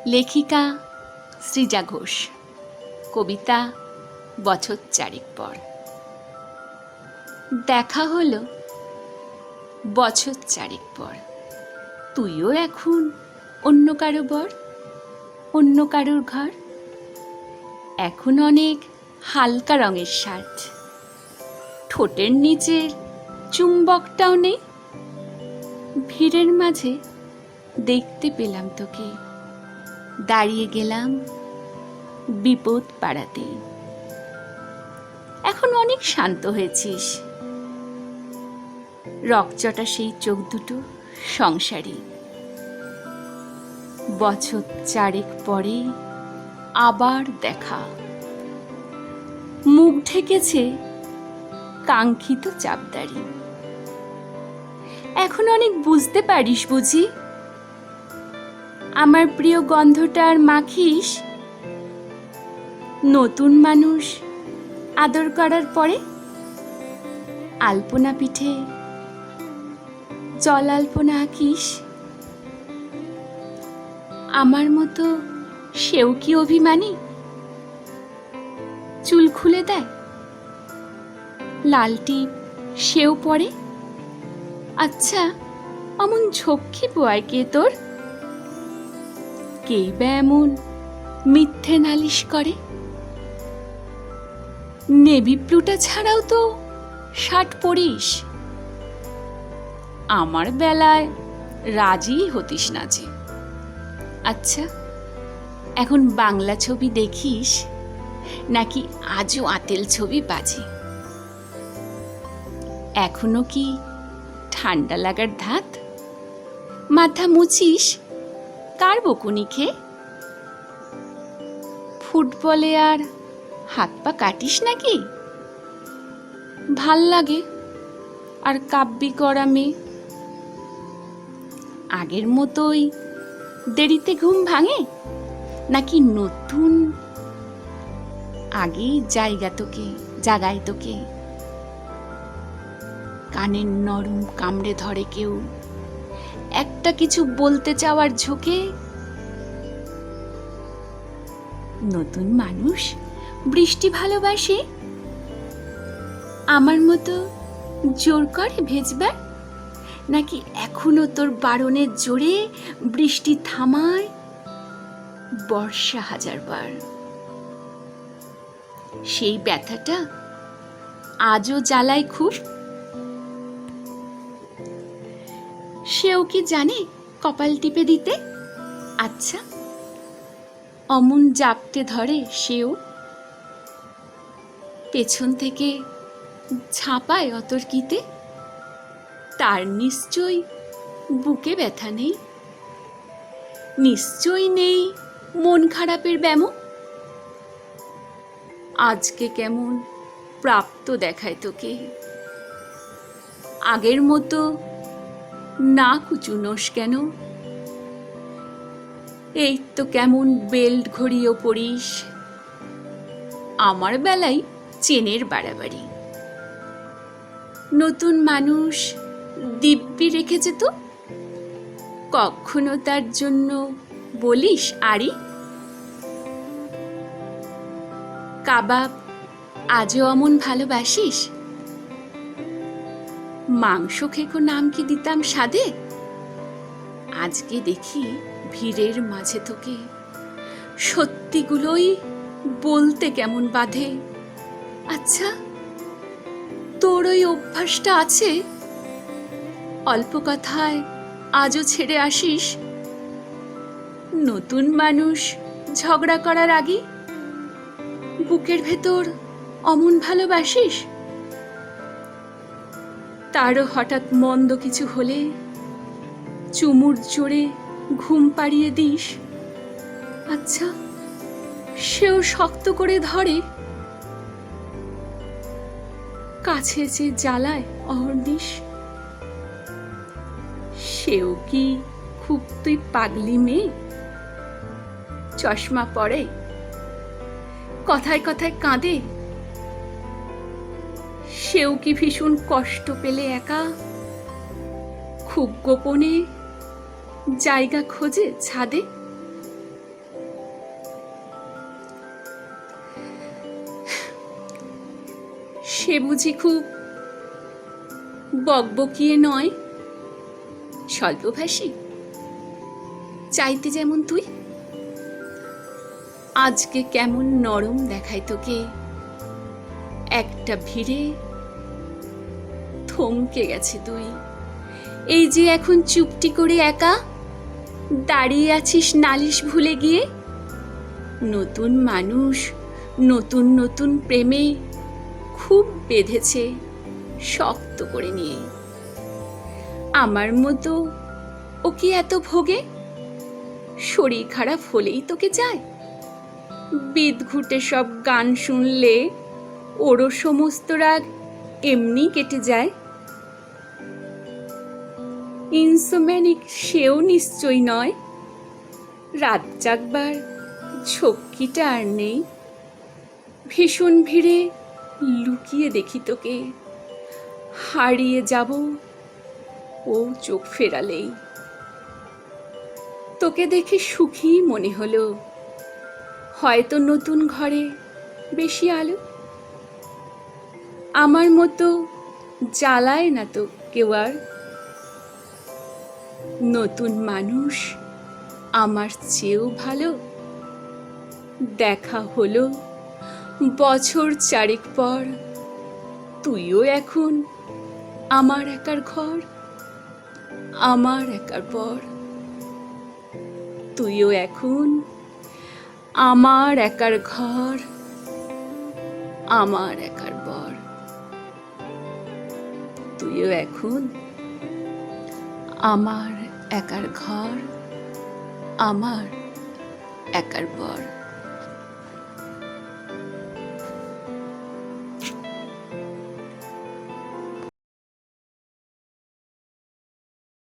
লেখিকা সৃজা ঘোষ। কবিতা বছর চারেক পর। দেখা হলো বছর চারেক পর। তুইও এখন অন্য কারো বর, অন্য কারোর ঘর। এখন অনেক হালকা রঙের শার্ট, ঠোঁটের নিচের চুম্বকটাও নেই। ভিড়ের মাঝে দেখতে পেলাম তোকে, দাঁড়িয়ে গেলাম বিপদ পাড়াতে। এখন অনেক শান্ত হয়েছিস, রকচটা সেই চোখ দুটো সংসারী। বছর চারেক পরে আবার দেখা, মুখ ঢেকেছে কাঙ্ক্ষিত চাপদারি। এখন অনেক বুঝতে পারিস বুঝি, আমার প্রিয় গন্ধটা আর মাখিস। নতুন মানুষ আদর করার পরে আলপনা পিঠে জল আলপনা আঁকিস। আমার মতো সেও কি অভিমানী, চুল খুলে দেয়, লাল টিপ সেও পরে। আচ্ছা, অমন ঝক্কি পোয়ায় কে তোর? কে বা এমন মিথ্যে নালিশ করে? নেভি ব্লুটা ছাড়াও তো শার্ট পরিস। আমার বেলায় রাজি হতিস না যে। আচ্ছা, এখন বাংলা ছবি দেখিস নাকি আজও আতেল ছবি বাজে? এখনো কি ঠান্ডা লাগার ধাত? মাথা মুছিস কার বকুনি খেয়ে? ফুটবলে আর হাত পা কাটিস নাকি? ভাল লাগে আর কাব্যি করা মেয়ে। আগের মতোই দেরিতে ঘুম ভাঙে নাকি নতুন আগেই জাগায় তোকে? কানের নরম কামড়ে ধরে কেউ একটা কিছু বলতে চাওয়ার ঝোঁকে? নতুন মানুষ বৃষ্টি ভালোবাসে, আমার মতো জোর করে ভেজবার? নাকি এখনো তোর বারণের জোরে বৃষ্টি থামায় বর্ষা হাজারবার? সেই ব্যথাটা আজও জ্বালায় খুব। সেও কি জানে কপাল টিপে দিতে? আচ্ছা, অমন জাপটে ধরে সেও, পেছন থেকে ঝাঁপায় অতর্কিতে। তার নিশ্চয় বুকে ব্যথা নেই, নিশ্চয় নেই মন খারাপের ব্যামো। আজকে কেমন প্রাপ্ত দেখায় তোকে, আগের মতো না কুচুনোস কেন? এই তো কেমন বেল্ট ঘড়িও পরিস, আমার বেলায় চেনের বাড়াবাড়ি। নতুন মানুষ দিব্যি রেখেছে তো, কখনো তার জন্য বলিস আরি? কাবাব আজও অমন ভালোবাসিস? মাংস খেকো নাম কি দিতাম স্বাদে? আজকে দেখি ভিড়ের মাঝে তোকে সত্যিগুলোই বলতে কেমন বাধে। আচ্ছা, তোর ওই অভ্যাসটা আছে, অল্প কথায় আজও ছেড়ে আসিস? নতুন মানুষ ঝগড়া করার আগে বুকের ভেতর অমন ভালোবাসিস? তারও হঠাৎ মন্দ কিছু হলে চুমুর জোরে ঘুম পাড়িয়ে দিস? আচ্ছা, সেও শক্ত করে ধরে, কাছে যে জ্বালায় অহর্নিশ? সেও কি খুব তুই পাগলি মেয়ে? চশমা পরে, কথায় কথায় কাঁদে? সেও কি ভীষণ কষ্ট পেলে একা, খুব গোপনে জায়গা খোঁজে ছাদে? সে বুঝি খুব বকবকিয়ে নয়, স্বল্পভাষী, চাইতে যেমন তুই। আজকে কেমন নরম দেখায় তোকে, একটা ভিড়ে থমকে গেছে তুই। এই যে এখন চুপটি করে একা দাঁড়িয়ে আছিস নালিশ ভুলে গিয়ে। নতুন মানুষ নতুন নতুন প্রেমে খুব বেঁধেছে শক্ত করে নিয়ে। আমার মতো ও কি এত ভোগে? শরীর খারাপ হলেই তোকে যায়। বিদঘুটে সব গান শুনলে ওরও সমস্ত রাগ এমনি কেটে যায়। ইনসোম্যানিক সেও নিশ্চয় নয়, রাত জাগবার ঝক্কিটা আর নেই। ভীষণ ভিড়ে লুকিয়ে দেখি তোকে, হারিয়ে যাব ও চোখ ফেরালেই। তোকে দেখে সুখী মনে হলো, হয়তো নতুন ঘরে বেশি আলো। আমার মতো জ্বালায় না তো কেউ আর। নতুন মানুষ আমার চেয়েও ভালো। দেখা হলো বছর চারেক পর, তুইও এখন আমার একার ঘর, আমার একার পর। তুইও এখন আমার একার ঘর, আমার একার পর। তুইও এখন আমার একার ঘর, আমার একার পর।